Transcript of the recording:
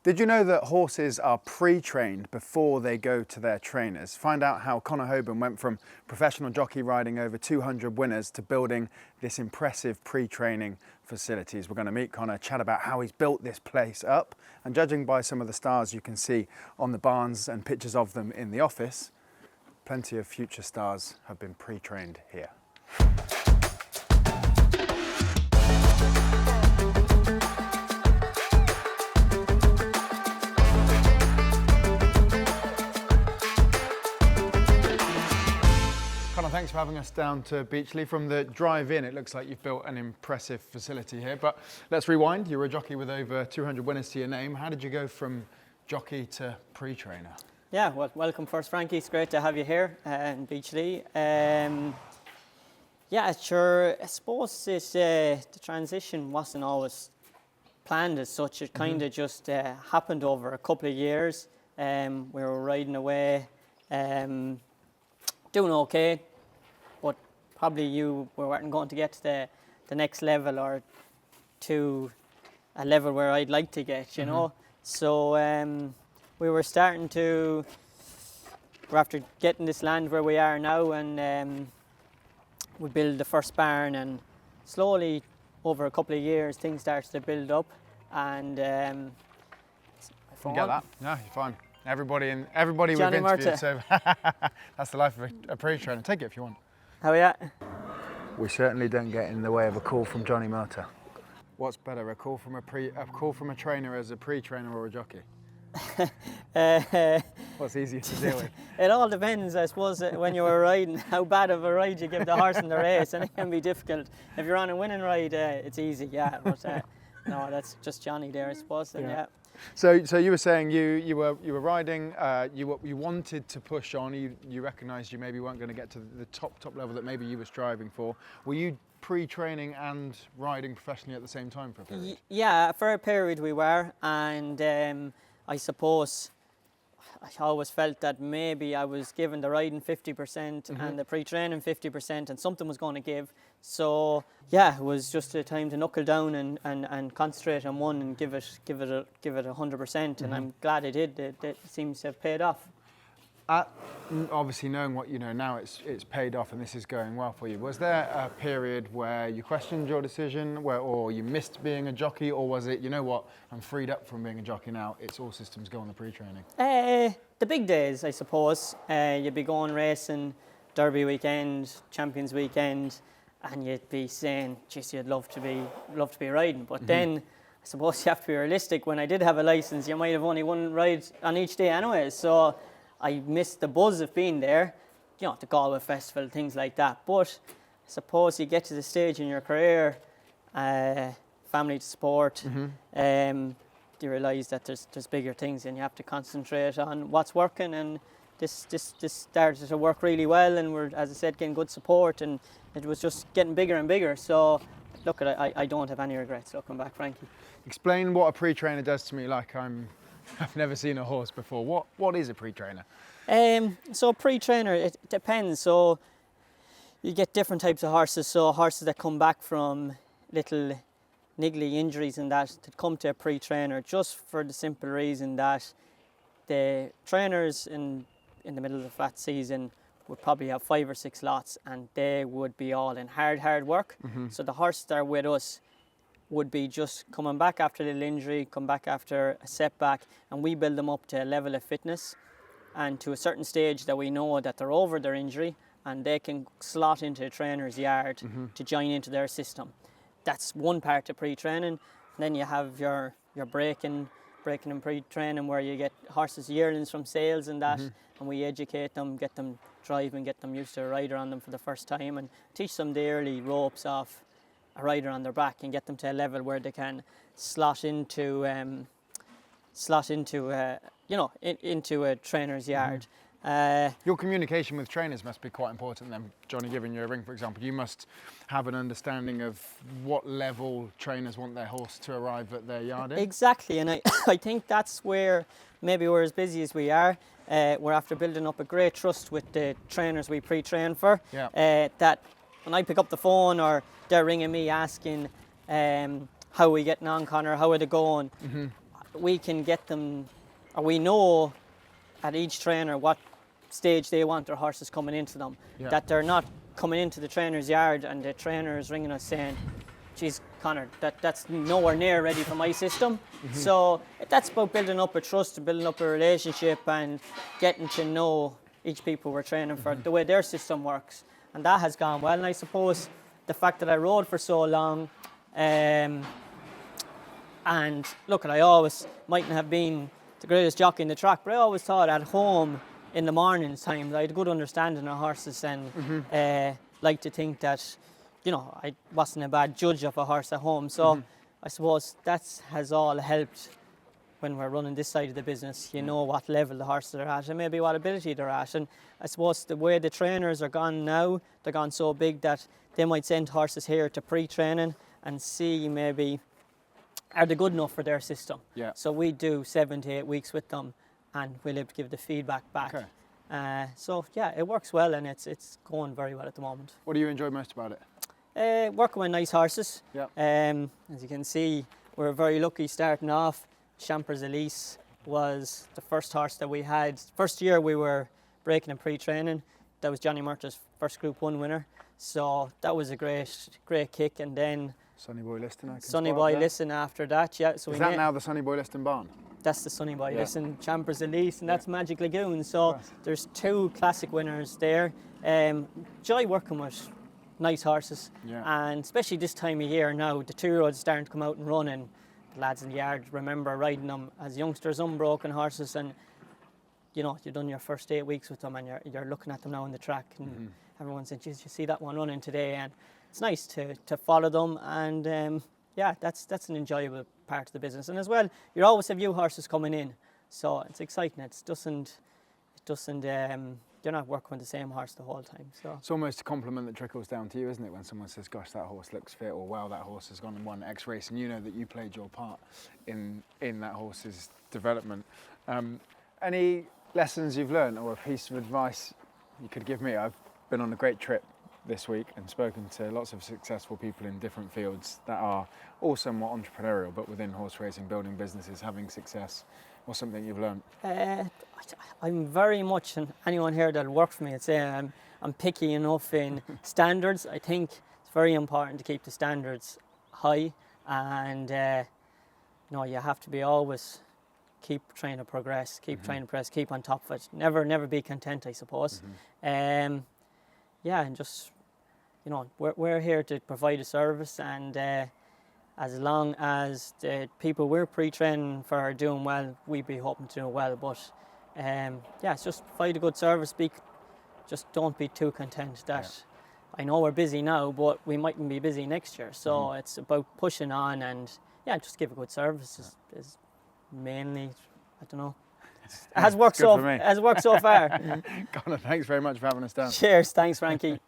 Did you know that horses are pre-trained before they go to their trainers? Find out how Conor Hoban went from professional jockey riding over 200 winners to building this impressive pre-training facilities. We're going to meet Conor, chat about how he's built this place up, and judging by some of the stars you can see on the barns and pictures of them in the office, plenty of future stars have been pre-trained here. Thanks for having us down to Beechlea. From the drive-in, it looks like you've built an impressive facility here, but let's rewind. You were a jockey with over 200 winners to your name. How did you go from jockey to pre-trainer? Yeah, well, welcome first, Frankie. It's great to have you here in Beechlea. Yeah, sure, I suppose the transition wasn't always planned as such. It kind of just happened over a couple of years. We were riding away, doing okay. But probably you weren't going to get to the next level or to a level where I'd like to get, you know. So we were starting to, we're after getting this land where we are now, and we built the first barn, and slowly over a couple of years things started to build up, and you get that? Yeah, you're fine. Everybody we've interviewed, so that's the life of a pre-trainer. Take it if you want. How are you? We certainly don't get in the way of a call from Johnny Murtagh. What's better, a call from a trainer as a pre-trainer or a jockey? What's easier to deal with? It all depends, I suppose, when you were riding, how bad of a ride you give the horse in the race, and it can be difficult. If you're on a winning ride, it's easy, yeah. But no, that's just Johnny there, I suppose. And, yeah. So you were saying you were riding. You wanted to push on. You recognised you maybe weren't going to get to the top level that maybe you were striving for. Were you pre-training and riding professionally at the same time for a period? Yeah, for a period we were, and I suppose I always felt that maybe I was given the riding 50% and the pre-training 50%, and something was going to give. So yeah, it was just a time to knuckle down and concentrate on one and give it 100%, and I'm glad I did. It seems to have paid off. Obviously, knowing what you know now, it's paid off, and this is going well for you. Was there a period where you questioned your decision, or you missed being a jockey, or was it, you know what, I'm freed up from being a jockey now, it's all systems go on the pre-training? The big days, I suppose. You'd be going racing, Derby weekend, Champions weekend, and you'd be saying, geez, you'd love to be riding. But then, I suppose you have to be realistic. When I did have a licence, you might have only one ride on each day anyway. So I missed the buzz of being there, you know, the Galway Festival, things like that. But I suppose you get to the stage in your career, family to support, you realise that there's bigger things, and you have to concentrate on what's working. And this started to work really well, and we're, as I said, getting good support, and it was just getting bigger and bigger. So look, I don't have any regrets looking back, Frankie. Explain what a pre-trainer does to me. Like I've never seen a horse before. What is a pre-trainer? So pre-trainer, it depends. So you get different types of horses. So horses that come back from little niggly injuries and that come to a pre-trainer, just for the simple reason that the trainers in the middle of the flat season would probably have 5 or 6 lots, and they would be all in hard work. So the horses that are with us would be just coming back after a little injury, come back after a setback, and we build them up to a level of fitness and to a certain stage that we know that they're over their injury and they can slot into a trainer's yard to join into their system. That's one part of pre-training. Then you have your breaking and pre-training, where you get horses yearlings from sales and that, and we educate them, get them driving, get them used to a rider on them for the first time, and teach them the early ropes off a rider on their back, and get them to a level where they can slot into a trainer's yard. Your communication with trainers must be quite important then. Johnny giving you a ring, for example, you must have an understanding of what level trainers want their horse to arrive at their yard in. Exactly, and I think that's where maybe we're as busy as we are. We're after building up a great trust with the trainers we pre-train for. That when I pick up the phone or they're ringing me asking, how are we getting on, Conor, how are they going? we can get them, or we know at each trainer what stage they want their horses coming into them. Yeah. That they're not coming into the trainer's yard and the trainer is ringing us saying, geez, Conor, that's nowhere near ready for my system. So that's about building up a trust and building up a relationship and getting to know each people we're training for, the way their system works. And that has gone well. And I suppose the fact that I rode for so long, and look, I always mightn't have been the greatest jockey in the track, but I always thought at home in the mornings time I had a good understanding of horses and like to think that, you know, I wasn't a bad judge of a horse at home. So I suppose that has all helped when we're running this side of the business. You know what level the horses are at and maybe what ability they're at. And I suppose the way the trainers are gone now, they're gone so big that they might send horses here to pre-training and see maybe are they good enough for their system. Yeah. So we do 7 to 8 weeks with them and we'll able to give the feedback back. Okay. So yeah, it works well and it's going very well at the moment. What do you enjoy most about it? Working with nice horses. Yeah. As you can see, we're very lucky starting off. Champers Elise was the first horse that we had. First year we were breaking and pre-training. That was Johnny Murtaugh's first Group 1 winner. So that was a great kick. And then Sonny Boy Liston. Sonny Boy Liston after that, yeah. So is that now the Sonny Boy Liston barn? That's the Sonny Boy Liston, Champers Elise, and that's Magic Lagoon. So there's 2 classic winners there. Joy working with nice horses, and especially this time of year now, the 2-year-olds starting to come out and run, and the lads in the yard remember riding them as youngsters, unbroken horses, and you know, you've done your first 8 weeks with them and you're looking at them now on the track and everyone's saying, geez, you see that one running today, and it's nice to follow them, and yeah, that's an enjoyable part of the business. And as well, you always have new horses coming in, so it's exciting. It doesn't you're not working with the same horse the whole time. So it's almost a compliment that trickles down to you, isn't it, when someone says, gosh, that horse looks fit, or wow, that horse has gone and won X race, and you know that you played your part in that horse's development. Any lessons you've learned or a piece of advice you could give me? I've been on a great trip this week and spoken to lots of successful people in different fields that are all somewhat entrepreneurial, but within horse racing, building businesses, having success. What's something you've learned? I'm very much, and anyone here that'll work for me, I'd say I'm picky enough in standards. I think it's very important to keep the standards high, and you have to be always keep trying to progress, keep trying to press, keep on top of it. Never be content, I suppose. And just, you know, we're here to provide a service, and as long as the people we're pre-training for are doing well, we'd be hoping to do well. But it's just provide a good service. Just don't be too content that I know we're busy now, but we mightn't be busy next year. So it's about pushing on, and just give a good service is mainly, I don't know. It has worked so far. Conor, thanks very much for having us down. Cheers, thanks Frankie.